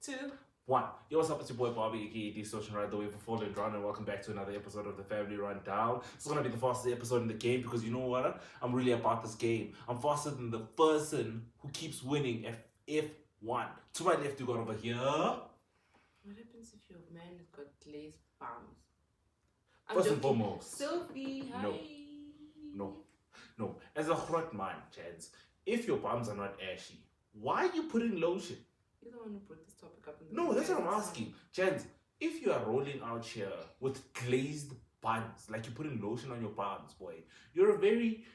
2, 1. Yo, what's up? It's your boy Bobby, aka D Social Right the Way for Fallen Drown, and welcome back to another episode of the Family Rundown. This is gonna be the fastest episode in the game because you know what? I'm really about this game. I'm faster than the person who keeps winning F1. To my left, you got over here. What happens if your man has got glazed palms? First and foremost, Sophie, hi. no. As a hot man, Chance, if your palms are not ashy, why are you putting lotion? You're the one who brought this topic up in the No, that's what I'm asking. Chance, if you are rolling out here with glazed buns, like you're putting lotion on your palms, boy, you're a very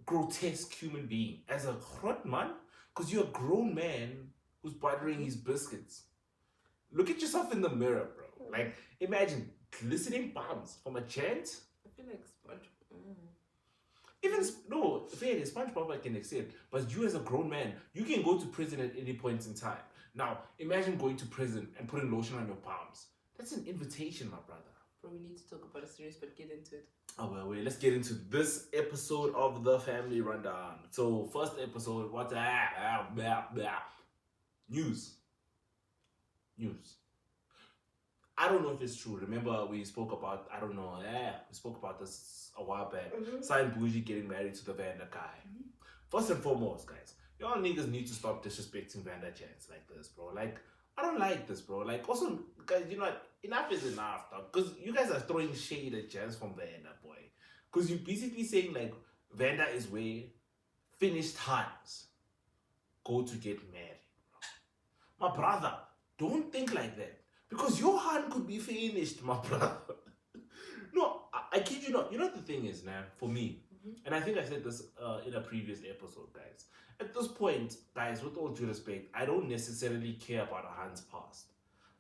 grotesque human being. As a hot man, because you're a grown man who's buttering his biscuits. Look at yourself in the mirror, bro. Like, imagine glistening palms from a Chance. I feel like sponge. Even no, fair, SpongeBob I can accept, but you as a grown man, you can go to prison at any point in time. Now, imagine going to prison and putting lotion on your palms. That's an invitation, my brother. Bro, we need to talk about a series, but get into it. Oh well, wait, let's get into this episode of the Family Rundown. So, first episode, what's news. I don't know if it's true. Remember, we spoke about, we spoke about this a while back. Cyan boujee getting married to the Vanda guy. First and foremost, guys, y'all niggas need to stop disrespecting Vanda Chance like this, bro. Like, I don't like this, bro. Like, also, guys, you know what? Enough is enough, dog. Because you guys are throwing shade at Chance from Vanda, boy. Because you're basically saying, like, Vanda is where finished hands go to get married, bro. My brother, don't think like that. Because your hand could be finished, my brother. No, I kid you not. You know what the thing is, now, for me, and I think I said this in a previous episode, guys. At this point, guys, with all due respect, I don't necessarily care about a hand's past.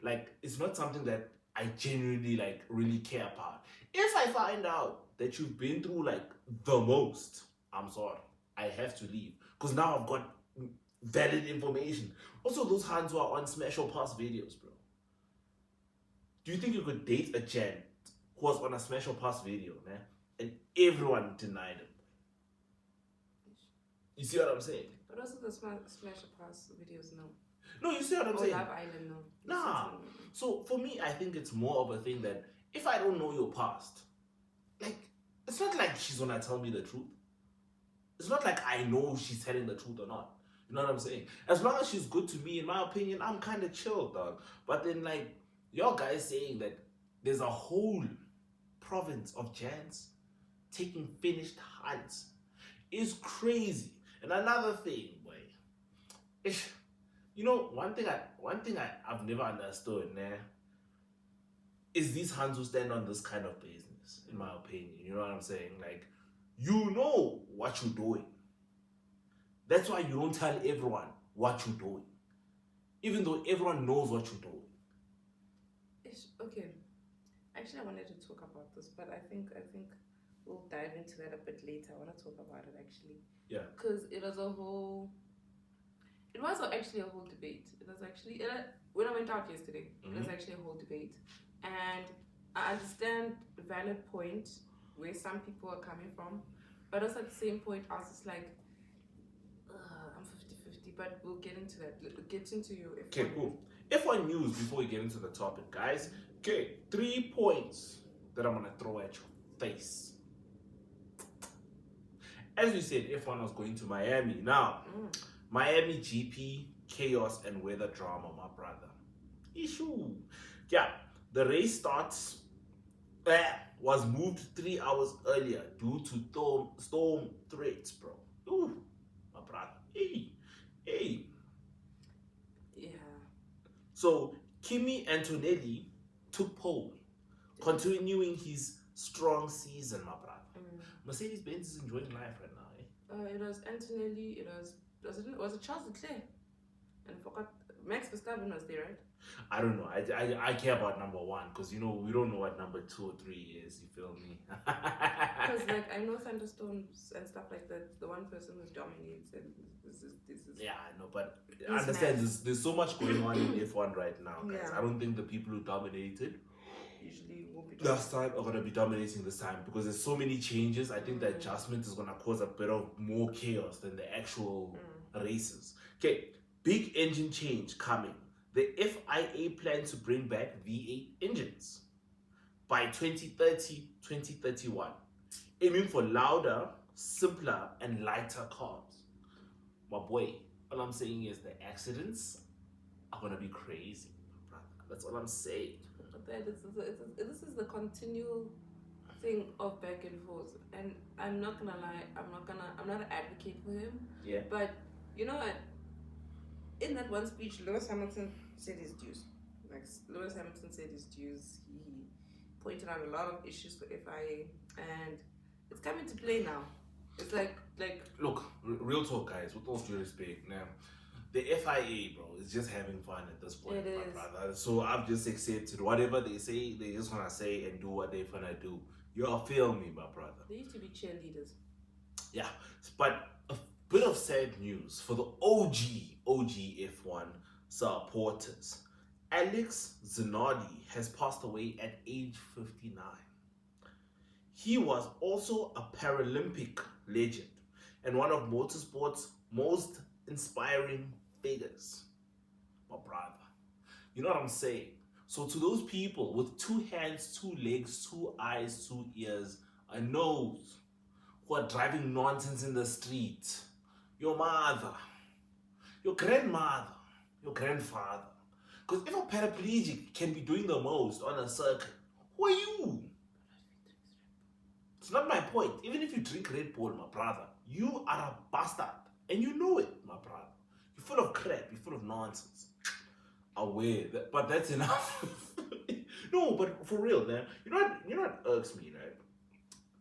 Like, it's not something that I genuinely, like, really care about. If I find out that you've been through, like, the most, I'm sorry. I have to leave. Because now I've got valid information. Also, those hands were on Smash or Pass videos, bro. Do you think you could date a gent who was on a Smash or Pass video, man, and everyone denied him? You see what I'm saying? But also the Smash or Pass videos, no. No, you see what I'm saying? Love Island, no. Nah. So for me, I think it's more of a thing that if I don't know your past, like, it's not like she's gonna tell me the truth. It's not like I know she's telling the truth or not. You know what I'm saying? As long as she's good to me, in my opinion, I'm kind of chill, dog. But then, like, y'all guys saying that there's a whole province of Jans taking finished hands is crazy. And another thing, boy, you know, one thing I've never understood, nah, is these hands who stand on this kind of business, in my opinion. You know what I'm saying? Like, you know what you're doing. That's why you don't tell everyone what you're doing, even though everyone knows what you're doing. Okay. Actually, I wanted to talk about this, but I think we'll dive into that a bit later. I want to talk about it actually. Yeah. Because it was actually a whole debate. It was actually when I went out yesterday. It was actually a whole debate, and I understand the valid point where some people are coming from, but also at the same point, I was just like, I'm 50-50. But we'll get into that. Get into your F1. Okay, cool. F1 news before we get into the topic, guys. Okay, 3 points that I'm gonna throw at your face. As we said, F1 was going to Miami. Now, Miami GP, chaos and weather drama, my brother. Issue. Yeah, the race starts was moved 3 hours earlier due to storm threats, bro. Ooh, my brother. Hey. Yeah. So Kimi Antonelli took pole, continuing his strong season, my brother. Mercedes-Benz is enjoying life right now. It was Antonelli. Was it Charles Leclerc? And I forgot. Max Verstappen was there, right? I don't know. I care about number 1 because, you know, we don't know what number 2 or 3 is. You feel me? Because, like, I know thunderstorms and stuff like that. The one person who dominates and this is. Yeah, I know, but I understand there's so much going on in F1 right now, guys. Yeah. I don't think the people who dominated Usually won't be last time are gonna be dominating this time because there's so many changes. I think the adjustment is gonna cause a bit of more chaos than the actual races. Okay, big engine change coming. The FIA plans to bring back V8 engines by 2030, 2031, aiming for louder, simpler, and lighter cars. My boy, all I'm saying is the accidents are gonna be crazy, brother. That's all I'm saying. This is the continual thing of back and forth, and I'm not gonna lie, I'm not an advocate for him. Yeah. But you know what? In that one speech, Lewis Hamilton said his dues. Like Lewis Hamilton said his dues. He pointed out a lot of issues for FIA, and it's coming to play now. It's like look, real talk, guys. With all due respect, now the FIA, bro, is just having fun at this point, It my is. brother. So I've just accepted whatever they say. They just wanna say and do what they wanna do. You all feel me, my brother. They used to be cheerleaders. Yeah, but a bit of sad news for the OG F1 supporters. Alex Zanardi has passed away at age 59. He was also a Paralympic legend and one of motorsport's most inspiring figures. My brother. You know what I'm saying? So to those people with 2 hands, 2 legs, 2 eyes, 2 ears, a nose, who are driving nonsense in the street, your mother, your grandmother, your grandfather. Because if a paraplegic can be doing the most on a circuit, who are you? It's not my point. Even if you drink Red Bull, my brother, you are a bastard. And you know it, my brother. You're full of crap. You're full of nonsense. Aware. But that's enough. No, but for real, man. You know what irks me, right?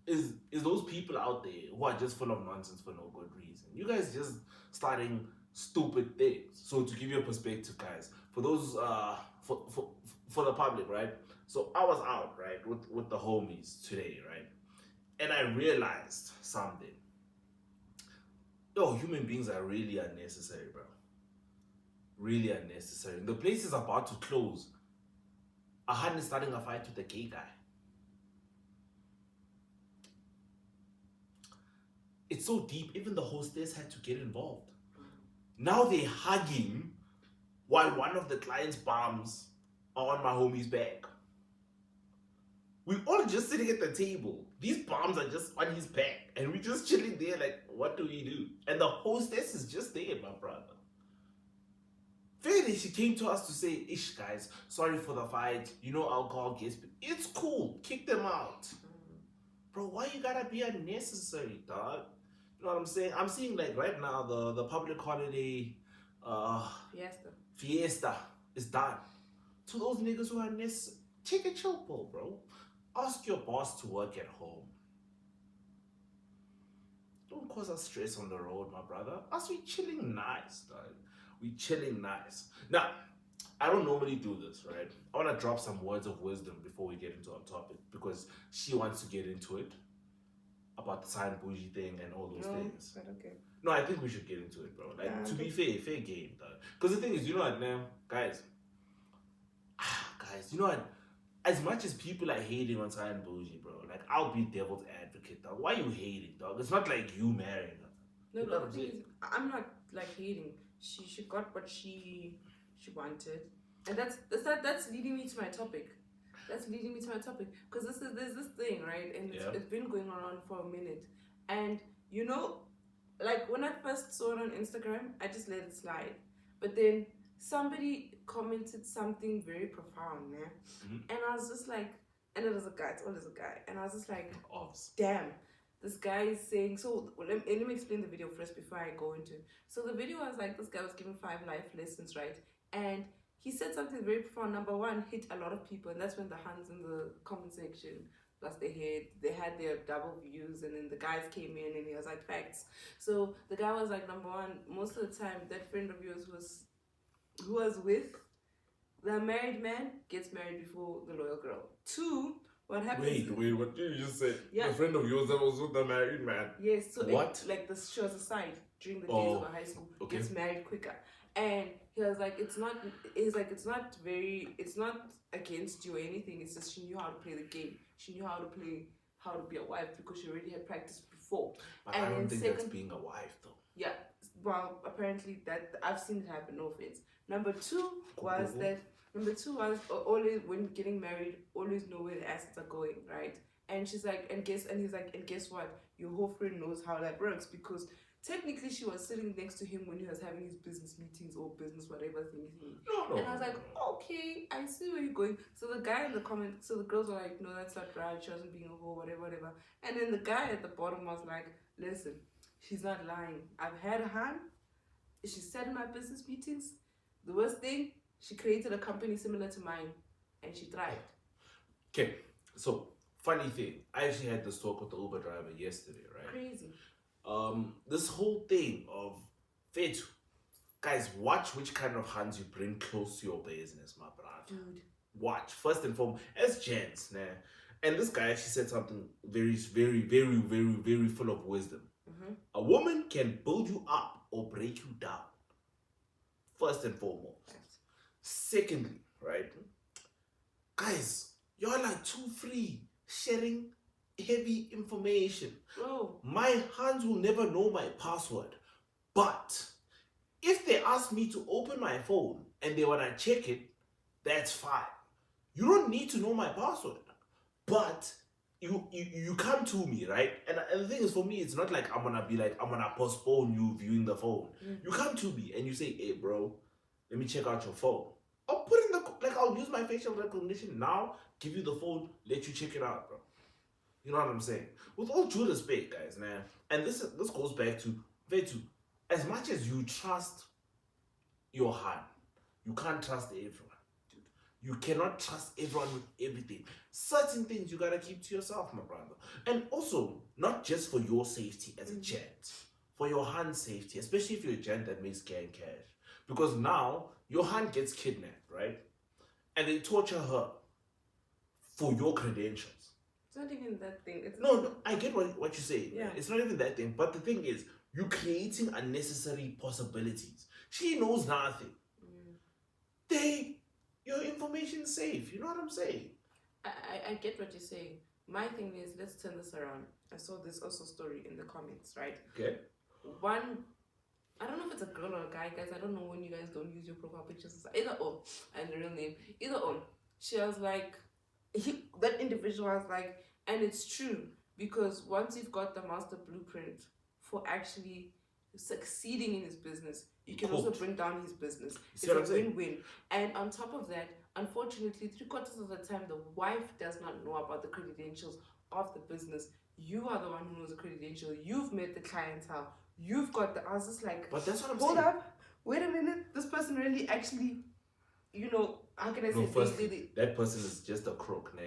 Is those people out there who are just full of nonsense for no good reason. You guys just starting stupid things. So to give you a perspective, guys, for those for the public, right? So I was out, right, with the homies today, right? And I realized something. Yo, human beings are really unnecessary, bro. Really unnecessary. The place is about to close. A hand is starting a fight with a gay guy. It's so deep, even the hostess had to get involved. Now they're hugging while one of the client's bums are on my homie's back. We all just sitting at the table. These bums are just on his back. And we're just chilling there like, what do we do? And the hostess is just there, my brother. Fairly, she came to us to say, ish, guys, sorry for the fight. You know alcohol gets... It's cool. Kick them out. Bro, why you gotta be unnecessary, dog? You know what I'm saying? I'm seeing like right now the public holiday fiesta is done. To those niggas who are necessary, take a chill pill, bro. Ask your boss to work at home. Don't cause us stress on the road, my brother. Us, we chilling nice, dog. We chilling nice. Now, I don't normally do this, right? I want to drop some words of wisdom before we get into our topic because she wants to get into it about the Cyan boujee thing and all those things. But okay. No, I think we should get into it, bro. Like, to be fair game, dog. Because the thing is, you know what, man? Guys, you know what? As much as people are hating on Cyan boujee, bro, like, I'll be devil's advocate, dog. Why are you hating, dog? It's not like you marrying her. No, You know but what the thing is, I'm not like hating. She got what she wanted, and that's leading me to my topic. That's leading me to my topic because there's this thing, right? And it's been going on for a minute, and you know, like when I first saw it on Instagram, I just let it slide, but then somebody commented something very profound, man, and I was just like, and it was a guy, it's always a guy, and I was just like, damn. This guy is saying, so let me explain the video first before I go into it. So the video was like, this guy was giving 5 life lessons, right? And he said something very profound. Number one, hit a lot of people, and that's when the hands in the comment section, plus they had their double views, and then the guys came in and he was like, facts. So the guy was like, number one, most of the time that friend of yours who was with the married man gets married before the loyal girl. 2, what happens? Wait, what did you just say? Yeah. A friend of yours that was with the married man. Yes, so what? Like the she was aside during the days of high school, gets married quicker. And he was like, it's not against you or anything, it's just she knew how to play the game. She knew how to be a wife because she already had practiced before. But I don't think that's being a wife though. Yeah, well, apparently that I've seen it happen, no offense. Number two was always when getting married, always know where the assets are going, right? And she's like, and he's like, and guess what? Your whole friend knows how that works because technically she was sitting next to him when he was having his business meetings or business whatever thing. And I was like, okay, I see where you're going. So the guy in the comment, so the girls were like, no, that's not right. She wasn't being a whore, whatever. And then the guy at the bottom was like, listen, she's not lying. I've had her. She sat in my business meetings. The worst thing, she created a company similar to mine, and she thrived. Okay, so funny thing, I actually had this talk with the Uber driver yesterday, right? Crazy. This whole thing of Fetu, guys, watch which kind of hands you bring close to your business, my brother. Dude. Watch first and foremost as gents, nah. And this guy actually said something very, very, very, very, very full of wisdom. Mm-hmm. A woman can build you up or break you down. First and foremost. Yes. Secondly, right, guys, y'all are too free sharing heavy information. Bro. My hands will never know my password. But if they ask me to open my phone and they want to check it, that's fine. You don't need to know my password. But you come to me, right? And the thing is, for me, it's not like I'm gonna postpone you viewing the phone. You come to me and you say, hey bro, let me check out your phone. I'll use my facial recognition now, give you the phone, let you check it out, bro. You know what I'm saying? With all due respect, guys, man. And this goes back to as much as you trust your hand, you can't trust everyone. You cannot trust everyone with everything. Certain things you gotta keep to yourself, my brother. And also, not just for your safety as a gent, for your hand safety, especially if you're a gent that makes gang cash. Because now, your hand gets kidnapped, right? And they torture her for your credentials. It's not even that thing. No, I get what you say. Yeah. It's not even that thing. But the thing is, you're creating unnecessary possibilities. She knows nothing. Your information's safe. You know what I'm saying? I get what you're saying. My thing is, let's turn this around. I saw this also story in the comments, right? Okay. One, I don't know if it's a girl or a guy, guys. I don't know when you guys don't use your profile pictures. Either or, and the real name. Either or. She was like, that individual was like, and it's true. Because once you've got the master blueprint for actually succeeding in his business, you can also bring down his business. It's a win-win. And on top of that, unfortunately, 3/4 of the time, the wife does not know about the credentials of the business. You are the one who knows the credential. You've met the clientele. You've got the... I was just like, but that's what I'm hold saying. up. Wait a minute. This person really actually, how can I say? Firstly, that person is just a crook, nah.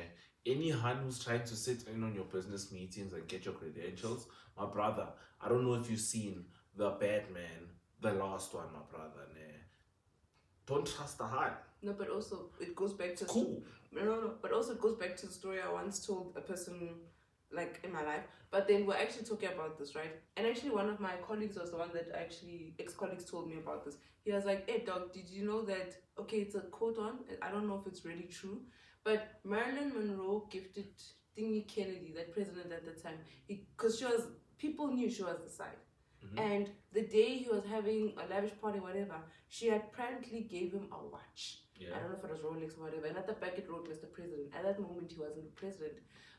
Any hand who's trying to sit in on your business meetings and get your credentials, my brother, I don't know if you've seen The Batman, the last one, my brother, nah. Don't trust the hand. No, but also it goes back to cool. No, but also it goes back to the story I once told a person, like in my life. But then we're actually talking about this, right? And actually, one of my colleagues was the one that actually ex-colleagues told me about this. He was like, "Hey, dog, did you know that? Okay, it's a quote on. I don't know if it's really true, but Marilyn Monroe gifted Thingy Kennedy, that president at the time, because people knew she was the side." And the day he was having a lavish party, whatever, she apparently gave him a watch. Yeah. I don't know if it was Rolex or whatever. And at the back it wrote Mr. President. At that moment he wasn't the president.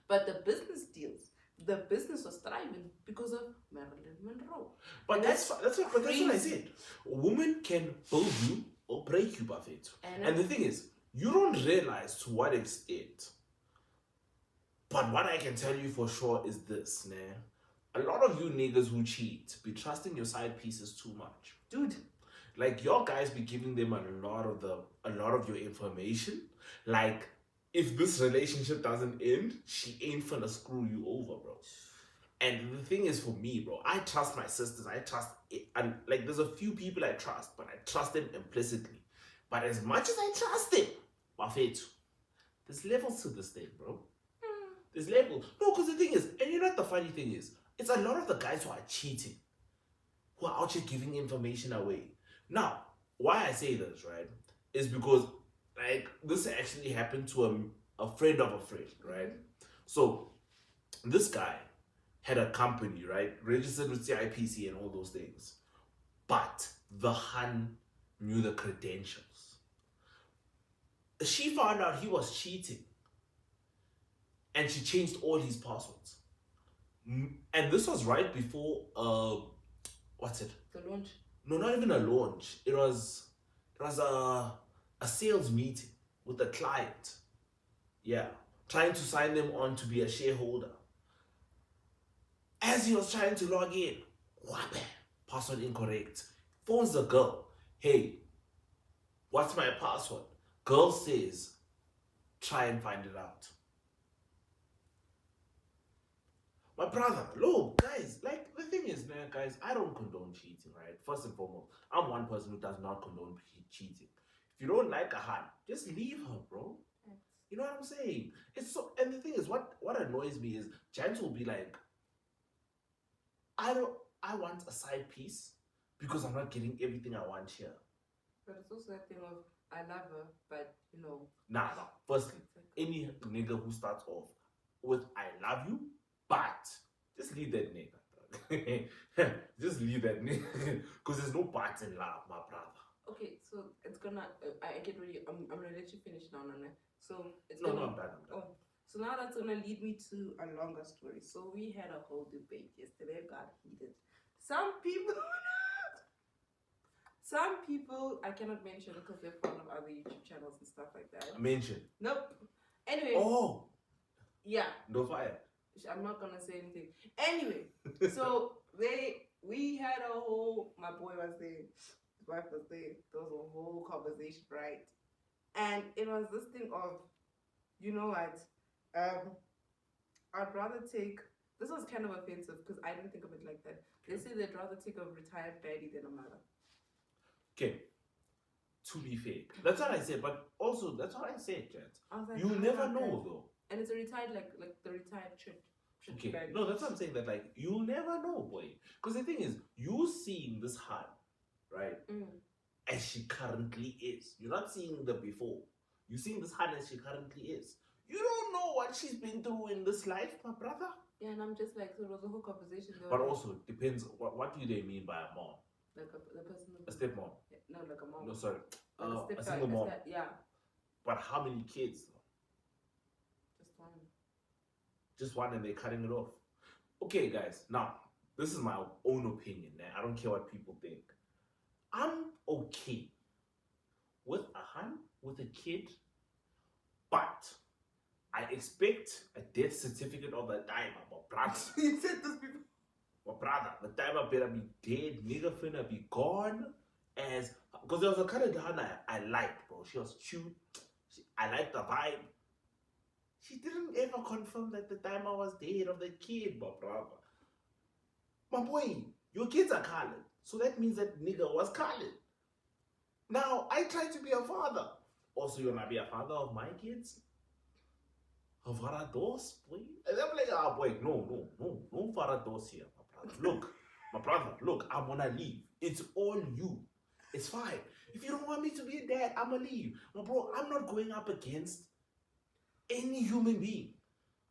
But the business deals, the business was thriving because of Marilyn Monroe. But that's what I said. A woman can build you or break you, Buffett. And the thing is, you don't realize to what extent. But what I can tell you for sure is this, nah. A lot of you niggas who cheat be trusting your side pieces too much. Dude. Like, your guys be giving them a lot of your information. Like, if this relationship doesn't end, she ain't finna screw you over, bro. And the thing is, for me, bro, I trust my sisters. I trust it. And like, there's a few people I trust, but I trust them implicitly. But as much as I trust them, Buffett, there's levels to this thing, bro. There's levels. No, because the thing is, and you know what the funny thing is? It's a lot of the guys who are cheating, who are out here giving information away. Now, why I say this, right, is because, like, this actually happened to a friend of a friend, right? So, this guy had a company, right, registered with CIPC and all those things. But the hun knew the credentials. She found out he was cheating and she changed all his passwords. And this was right before, what's it? The launch. No, not even a launch. It was a sales meeting with a client. Yeah, trying to sign them on to be a shareholder. As he was trying to log in, whap, password incorrect. Phones the girl. Hey, what's my password? Girl says, try and find it out. My brother, look, guys, like the thing is, man, guys, I don't condone cheating, right? First and foremost, I'm one person who does not condone cheating. If you don't like a hand, just leave her, bro. You know what I'm saying? It's so, and the thing is, what annoys me is, Chance will be like, I want a side piece because I'm not getting everything I want here. But it's also that thing of, I love her, but, you know. Nah. Firstly, any nigga who starts off with, I love you, but, just leave that nigga. Just leave that nigga. Because there's no buts in love, my brother. Okay, so it's gonna, I get ready, I'm gonna let you finish now, Nana. So, it's No, gonna, I'm done. Oh, so now that's gonna lead me to a longer story. So we had a whole debate yesterday, got heated. Some people, I cannot mention because they're part of other YouTube channels and stuff like that. Mention. Nope. Anyway. Oh. Yeah. No fire. I'm not gonna say anything. Anyway, so we had a whole, my boy was there, his wife was there, there was a whole conversation, right? And it was this thing of, you know what, I'd rather take, this was kind of offensive because I didn't think of it like that. They say they'd rather take a retired baddie than a mother. Okay, to be fair, that's what I said, but also that's what I said, Chad. Like, you never know though. And it's a retired, like the retired church. Okay, no, that's what I'm saying, that like, you'll never know, boy. Because the thing is, you seeing this hand, right, as she currently is. You're not seeing the before. You're seeing this hand as she currently is. You don't know what she's been through in this life, my brother. Yeah, and I'm just like, so it was a whole conversation. But also, depends, what do they mean by a mom? Like the person. A stepmom? Yeah, no, like a mom. No, sorry. Like a single mom. Yeah. But how many kids? Just one. Just one, and they're cutting it off. Okay, guys, now, this is my own opinion, man. I don't care what people think. I'm okay with a hand, with a kid, but I expect a death certificate of the timer, my brother. You said this before. My brother, the timer better be dead, nigga finna be gone. Because there was a kind of hand I liked, bro. She was cute. I liked the vibe. She didn't ever confirm that the timer was dead of the kid, my brother. My boy, your kids are colored. So that means that nigga was colored. Now, I try to be a father. Also, you're not be a father of my kids? Of Farados, boy? And I'm like, boy, no Farados here, my brother. Look, my brother, look, I'm gonna leave. It's all you. It's fine. If you don't want me to be a dad, I'm gonna leave. My bro, I'm not going up against any human being.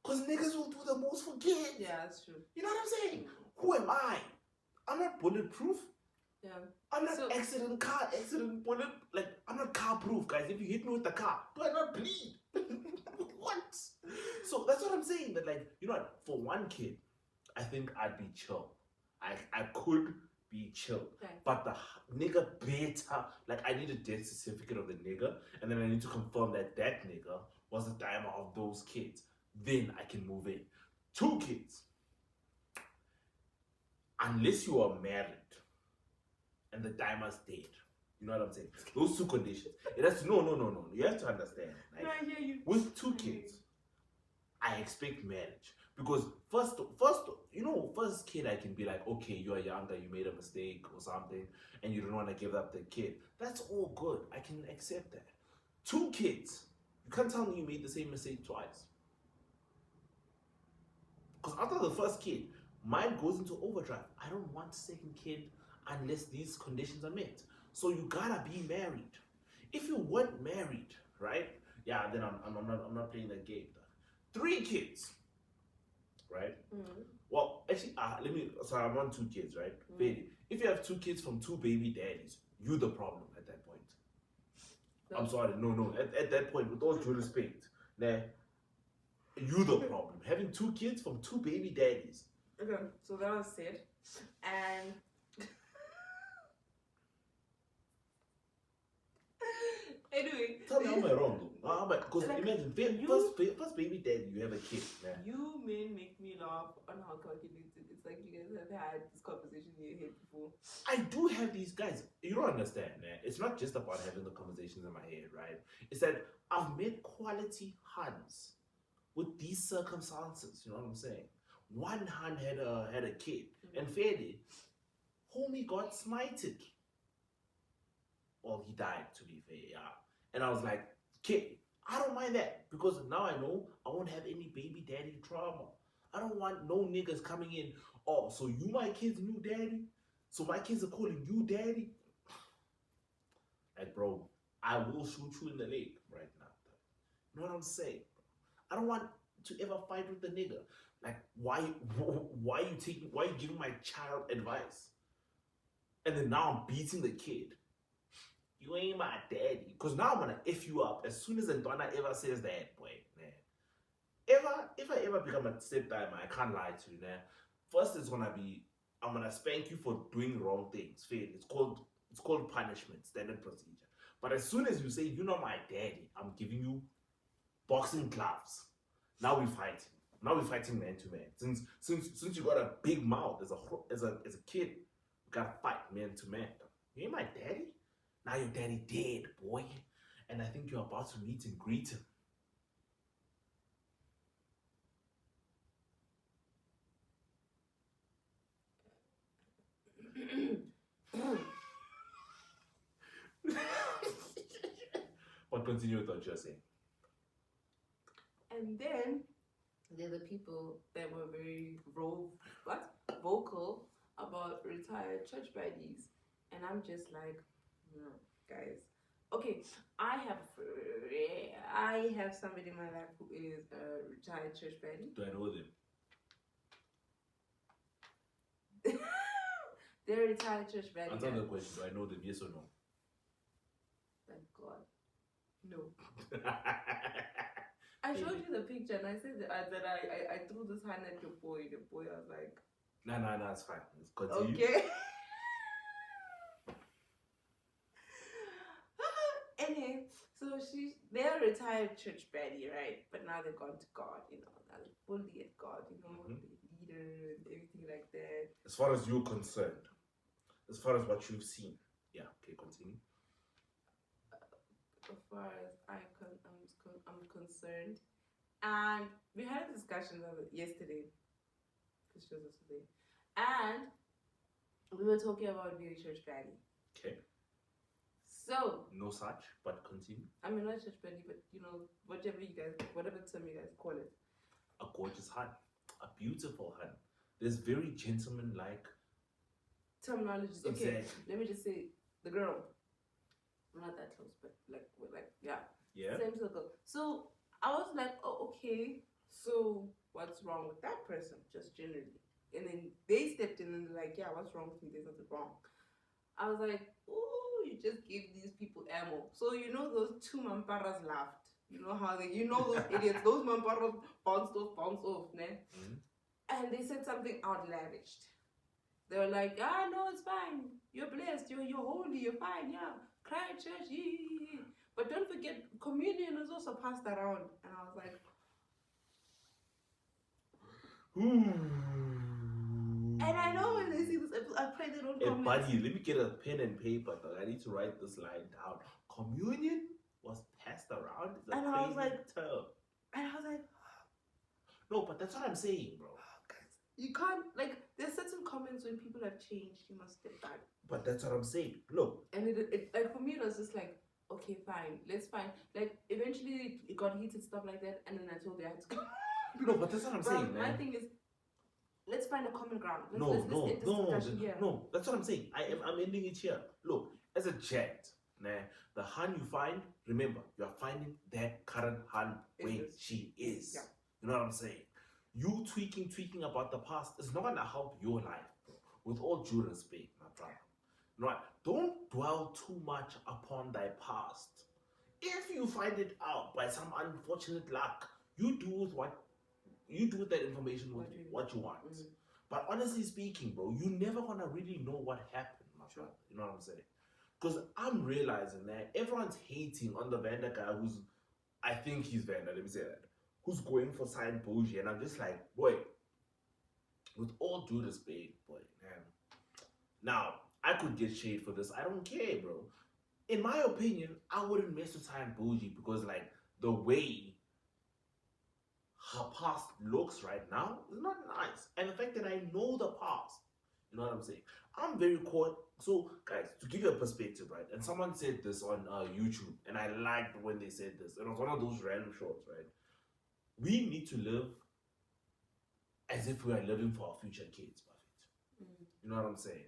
Because niggas will do the most for kids. Yeah, that's true. You know what I'm saying? Who am I? I'm not bulletproof. Yeah. I'm not accident bullet. Like, I'm not car proof, guys. If you hit me with the car, do I not bleed? What? So that's what I'm saying. That, like, you know what? For one kid, I think I'd be chill. I could be chill. Okay. But the nigga better, like, I need a death certificate of the nigga, and then I need to confirm that that nigga was the timer of those kids. Then I can move in. 2 kids. Unless you are married and the timer's dead. You know what I'm saying? Those 2 conditions. It has to, no. You have to understand. Like, no, I hear you. With 2 kids, I expect marriage. Because first, first kid I can be like, okay, you are younger, you made a mistake or something, and you don't want to give up the kid. That's all good. I can accept that. 2 kids, you can't tell me you made the same mistake twice. Because after the first kid, mine goes into overdrive. I don't want a second kid unless these conditions are met. So you gotta be married. If you weren't married, right? Yeah, then I'm not playing that game. 3 kids, right? Mm-hmm. Well, actually, so I want 2 kids, right? If you have 2 kids from 2 baby daddies, you're the problem at that I'm sorry, no. At that point, with all due respect, nah, you the problem. Having 2 kids from 2 baby daddies. Okay, so that was said. And anyway, tell me, how am I wrong though? Because like, imagine first baby daddy, you have a kid. Man. You men make me laugh on how calculated. It's like you guys have had this conversation in your head before. I do have these guys. You don't understand, man. It's not just about having the conversations in my head, right? It's that I've made quality huns with these circumstances. You know what I'm saying? One hun had a kid, and fairly, homie got smited. Well, he died, to be fair, yeah. And I was like, kid, I don't mind that, because now I know I won't have any baby daddy trauma. I don't want no niggas coming in, oh, so you my kid's new daddy? So my kids are calling you daddy? Like, bro, I will shoot you in the leg right now. You know what I'm saying? I don't want to ever fight with the nigga. Like, why you giving my child advice? And then now I'm beating the kid. You ain't my daddy. Because now I'm gonna F you up as soon as Ndwana ever says that, boy. Man. If I ever become a stepdad, I can't lie to you, man. First it's gonna be, I'm gonna spank you for doing wrong things. Fair. It's called punishment, standard procedure. But as soon as you say you're not my daddy, I'm giving you boxing gloves. Now we're fighting. Now we're fighting man to man. Since you got a big mouth as a kid, you gotta fight man to man. You ain't my daddy? Now your daddy dead, boy. And I think you're about to meet and greet him. But continue with what you're saying. And then there are the people that were very vocal about retired church buddies. And I'm just like, no, guys. Okay, I have somebody in my life who is a retired church buddy. Do I know them? They're retired church buddy. Answer the question. Do I know them? Yes or no? Thank God. No. I showed you the picture and I said that I threw this hand at your boy. The boy, I was like, no, it's fine. Let's continue. Okay. Anyway, so they're a retired church baddie, right? But now they've gone to God, you know, now they're fully at God, you know, the leader and everything like that. As far as you're concerned, as far as what you've seen, yeah, okay, continue. As far as I'm concerned, and we had a discussion yesterday, this was yesterday, and we were talking about being a church baddie. Okay. So no such, but continue. I mean, not church baddie, but you know, whatever term you guys call it. A gorgeous hun, a beautiful hun. There's very gentleman-like terminologies. Exactly. Okay, let me just say the girl. Not that close, but like yeah. Same circle. So I was like, oh, okay. So what's wrong with that person? Just generally. And then they stepped in and they're like, yeah, what's wrong with me? There's nothing wrong. I was like, oh, you just gave these people ammo. So you know those 2 mamparas laughed. You know how those idiots, those mamparas bounced off, ne? And they said something outlandish. They were like, no, it's fine. You're blessed. You're holy. You're fine. Yeah. Cry at church. Yeah. But don't forget, communion is also passed around. And I was like, and I know when they see this episode, I pray they don't comment. Hey, buddy, let me get a pen and paper. I need to write this line down. Communion was passed around. It's a crazy term. And I was like, no, but that's what I'm saying, bro. You can't, like, there's certain comments when people have changed, you must step back. But that's what I'm saying. Look. And it like, for me, it was just like, okay, fine, let's find. Like, eventually it got heated, stuff like that, and then I told you I had to go. No, but that's what I'm saying, man. My thing is, let's find a common ground. No, that's what I'm saying. I'm ending it here. Look, as a jet, the hun you find, remember, you're finding that current hun where she is. Yeah. You know what I'm saying? You tweaking about the past is not gonna help your life, bro. With all due respect, my brother. Right? Don't dwell too much upon thy past. If you find it out by some unfortunate luck, you do with that information with what you want. But honestly speaking, bro, you never gonna really know what happened, my brother. You know what I'm saying? Because I'm realizing that everyone's hating on the Vander guy who's, I think he's Vander, let me say that, who's going for Cyan boujee, and I'm just like, boy, with all due respect, boy, man. Now, I could get shade for this. I don't care, bro. In my opinion, I wouldn't mess with Cyan boujee because, like, the way her past looks right now is not nice. And the fact that I know the past, you know what I'm saying? I'm very caught. So, guys, to give you a perspective, right? And someone said this on YouTube, and I liked when they said this. It was one of those random shorts, right? We need to live as if we are living for our future kids, Buffett. You know what I'm saying?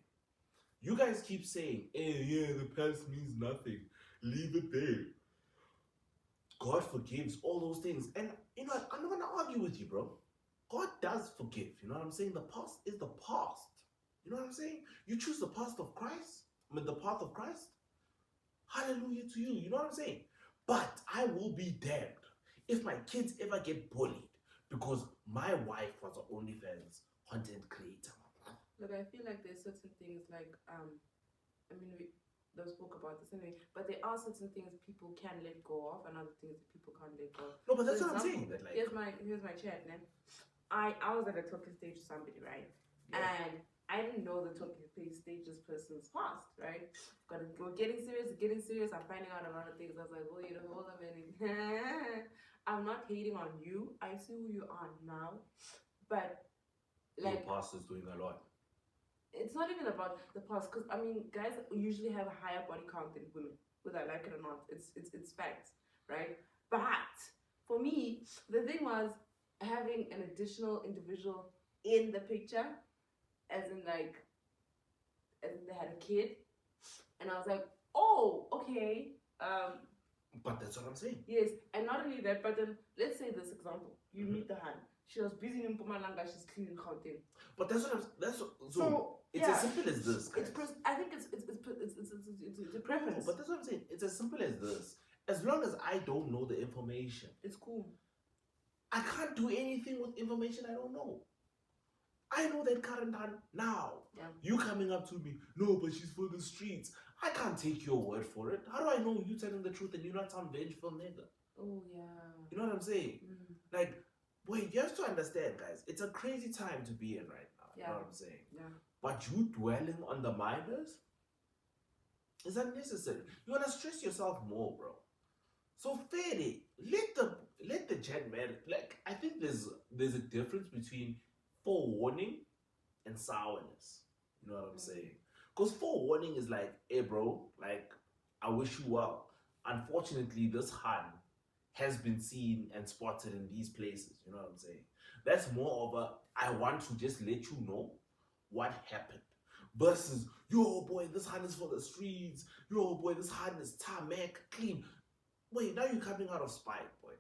You guys keep saying, hey, yeah, the past means nothing. Leave it there. God forgives, all those things. And you know what? I'm not going to argue with you, bro. God does forgive. You know what I'm saying? The past is the past. You know what I'm saying? You choose the path of Christ. The path of Christ. Hallelujah to you. You know what I'm saying? But I will be damned if my kids ever get bullied because my wife was an OnlyFans content creator. Look, I feel like there's certain things like, I mean, we spoke about this anyway, but there are certain things people can let go of and other things that people can't let go of. No, but that's what I'm saying. That, like, here's my chat, man. I was at a talking stage with somebody, right? Yeah. And I didn't know the talking stage this person's past, right? We're getting serious. I'm finding out a lot of things. I was like, well, you know, hold on a minute. I'm not hating on you. I see who you are now. But, like, your past is doing a lot. It's not even about the past, because I mean, guys usually have a higher body count than women, whether I like it or not. It's facts, right? But for me, the thing was having an additional individual in the picture, as in they had a kid, and I was like, oh, okay. But that's what I'm saying. Yes, and not only that, but then let's say this example: you meet the hand. She was busy in Mpumalanga, she's cleaning Gauteng. But that's it's as simple as this, guys. I think it's a preference. No, but that's what I'm saying. It's as simple as this. As long as I don't know the information, it's cool. I can't do anything with information I don't know. I know that current hand now. Yeah. You coming up to me, no, but she's for the streets. I can't take your word for it. How do I know you telling the truth and you're not some vengeful nigga? Oh, yeah. You know what I'm saying? Like, wait, you have to understand, guys. It's a crazy time to be in right now. Yeah. You know what I'm saying? Yeah. But you dwelling on the minors is unnecessary. You want to stress yourself more, bro. So fairly, let the gen man, like, I think there's a difference between forewarning and sourness. You know what I'm saying? Because forewarning is like, hey bro, like, I wish you well. Unfortunately, this hand has been seen and spotted in these places. You know what I'm saying? That's more of a, I want to just let you know what happened. Versus, yo boy, this hand is for the streets. Yo boy, this hand is tarmac, clean. Wait, now you're coming out of spite, boy.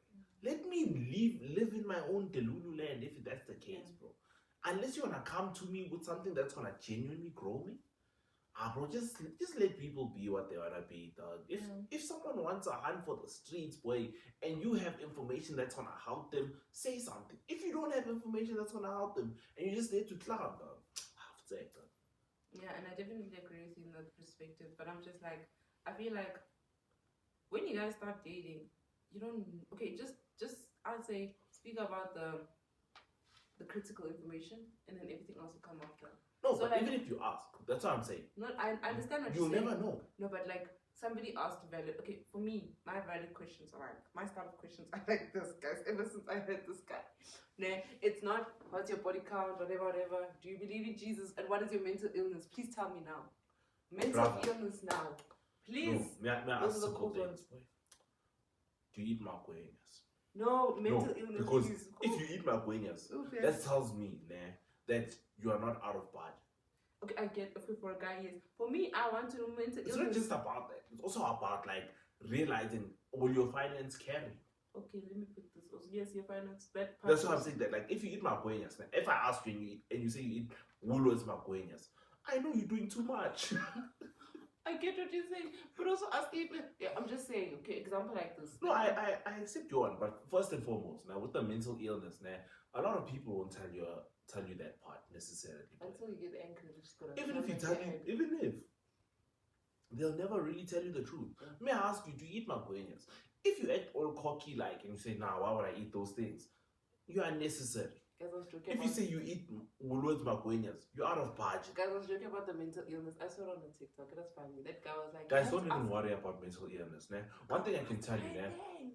Let me live in my own Delulu land if that's the case, bro. Unless you wanna come to me with something that's gonna genuinely grow me, bro, just let people be what they wanna be, dog. If someone wants a hand for the streets, boy, and you have information that's gonna help them, say something. If you don't have information that's gonna help them, and you're just there to clown, dog, I'll say it, dog. Yeah, and I definitely agree with you in that perspective. But I'm just like, I feel like when you guys start dating, you don't. Okay, just I'd say speak about the critical information, and then everything else will come after. No, so but like, even if you ask, that's what I'm saying. No, I understand what you'll never know. No, but like somebody asked valid. Okay, for me, my valid questions are like my style of questions are like this, guys. Ever since I heard this guy, nah, it's not what's your body count, whatever. Do you believe in Jesus, and what is your mental illness? Please tell me now. Mental illness now, please. No, may I ask simple things, boy? Do you eat magueñas? No, mental illness. Because if you eat magueñas, that tells me, that you are not out of body. Okay, I get. Okay, for a guy, yes. For me, I want to know mental illness. It's not just about that. It's also about like realizing, will your finance carry? Okay, let me put this. Also, yes, your finance. That's why I'm saying that. Like, if you eat magueñas, if I ask you and you say you eat Woolworths magueñas, I know you're doing too much. I get what you're saying, but also asking. Yeah, I'm just saying. Okay, example like this. No, I accept you one, but first and foremost, now with the mental illness, now a lot of people won't tell you that part necessarily. Until you get angry, just gotta. Even if you tell you, even if they'll never really tell you the truth. Yeah. May I ask you, do you eat magueñas? If you act all cocky like and you say, nah, why would I eat those things? You are unnecessary. Guys, I was joking If you say you eat Woolworths magueñas, you're out of budget. Guys, I was joking about the mental illness. I saw it on the TikTok. It was funny. That guy was like, Guys, don't even worry about mental illness. Nah. One thing I can tell you, nah,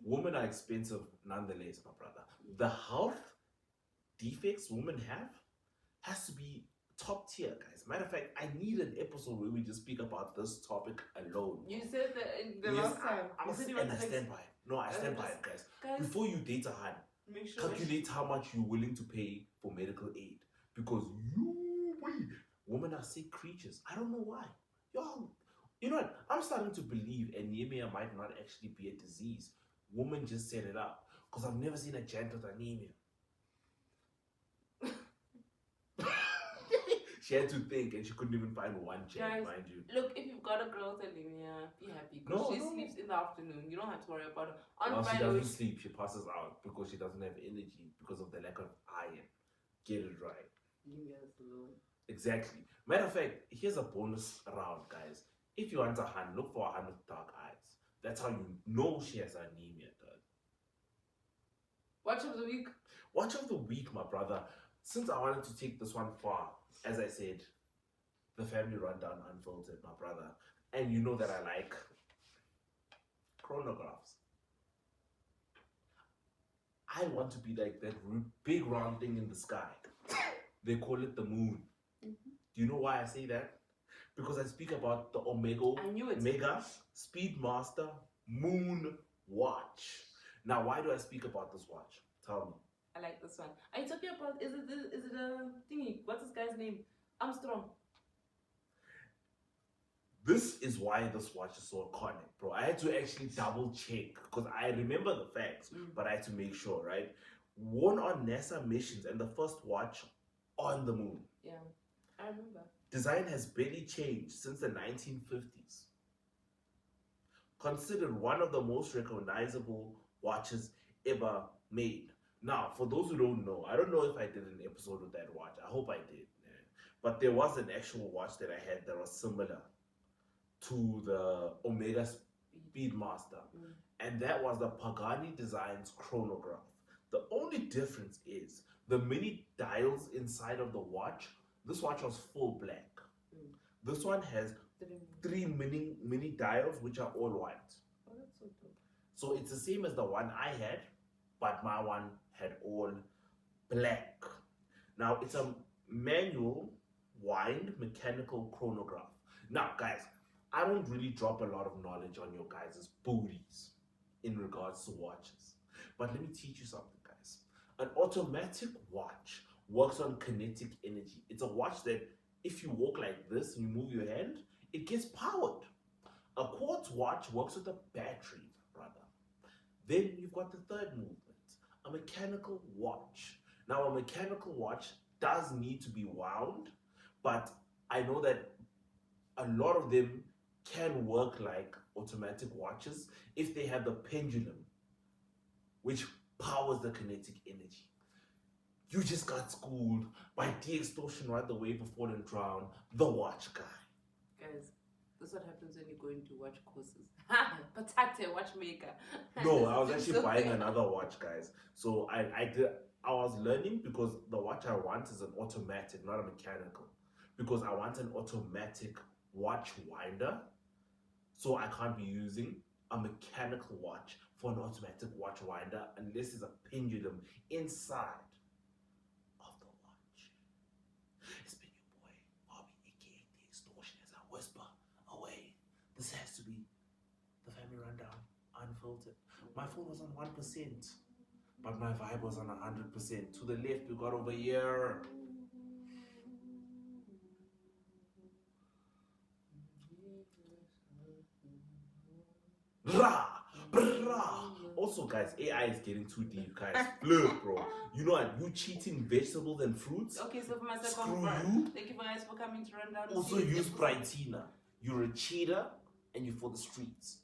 women are expensive nonetheless, my brother. The health defects women have has to be top tier, guys. Matter of fact, I need an episode where we just speak about this topic alone. You said that in the last time. You said you and I stand by it. No, I stand by it, guys. Before you date a hun, make sure calculate how much you're willing to pay for medical aid. Because women are sick creatures. I don't know why. You know what? I'm starting to believe anemia might not actually be a disease. Women just set it up. Because I've never seen a gent with anemia. She had to think and she couldn't even find one gent, mind you. Look, if you've got a girl with anemia, be happy. Because she sleeps in the afternoon. You don't have to worry about her. Well, she doesn't sleep. She passes out because she doesn't have energy because of the lack of iron. Get it right. Exactly. Matter of fact, here's a bonus round, guys. If you want a hun, look for a hun with dark eyes. That's how you know she has anemia, dog. Watch of the week. Watch of the week, my brother. Since I wanted to take this one far, as I said, the family rundown unfiltered, my brother. And you know that I like chronographs. I want to be like that big round thing in the sky. They call it the moon. Mm-hmm. Do you know why I say that? Because I speak about the Omega Speedmaster Moon Watch. Now, why do I speak about this watch? Tell me. I like this one. Are you talking about, is it a thingy? What's this guy's name? Armstrong. This is why this watch is so iconic, bro. I had to actually double check because I remember the facts, but I had to make sure, right? Worn on NASA missions and the first watch on the moon. Yeah, I remember. Design has barely changed since the 1950s. Considered one of the most recognizable watches ever made. Now, for those who don't know, I don't know if I did an episode with that watch. I hope I did. Yeah. But there was an actual watch that I had that was similar to the Omega Speedmaster. And that was the Pagani Designs chronograph. The only difference is the many dials inside of the watch. This watch was full black. This one has three mini dials, which are all white. Oh, that's so dope. So it's the same as the one I had, but my one had all black. Now, it's a manual wind mechanical chronograph. Now, guys, I don't really drop a lot of knowledge on your guys' booties in regards to watches. But let me teach you something, guys. An automatic watch works on kinetic energy. It's a watch that if you walk like this and you move your hand, it gets powered. A quartz watch works with a battery, brother. Then you've got the third movement, a mechanical watch. Now, a mechanical watch does need to be wound, but I know that a lot of them can work like automatic watches if they have the pendulum, which powers the kinetic energy. You just got schooled by de-extortion right the way before and drown, the watch guy. Guys, this is what happens when you go into watch courses. Patate watchmaker. No, I was actually buying another watch, guys. So I was learning because the watch I want is an automatic, not a mechanical. Because I want an automatic watch winder. So I can't be using a mechanical watch for an automatic watch winder unless there's a pendulum inside of the watch. It's been your boy, Bobby, aka The Extortion, as I whisper away. This has to be the family rundown, unfiltered. My phone was on 1%, but my vibe was on 100%. To the left, we got over here. Rah, brah. Also, guys, AI is getting too deep, guys. Look, bro. You know what? You cheating vegetables and fruits. Okay, so for myself, screw you. thank you guys for coming to run down. Also use Brightina. you're a cheater and you're for the streets.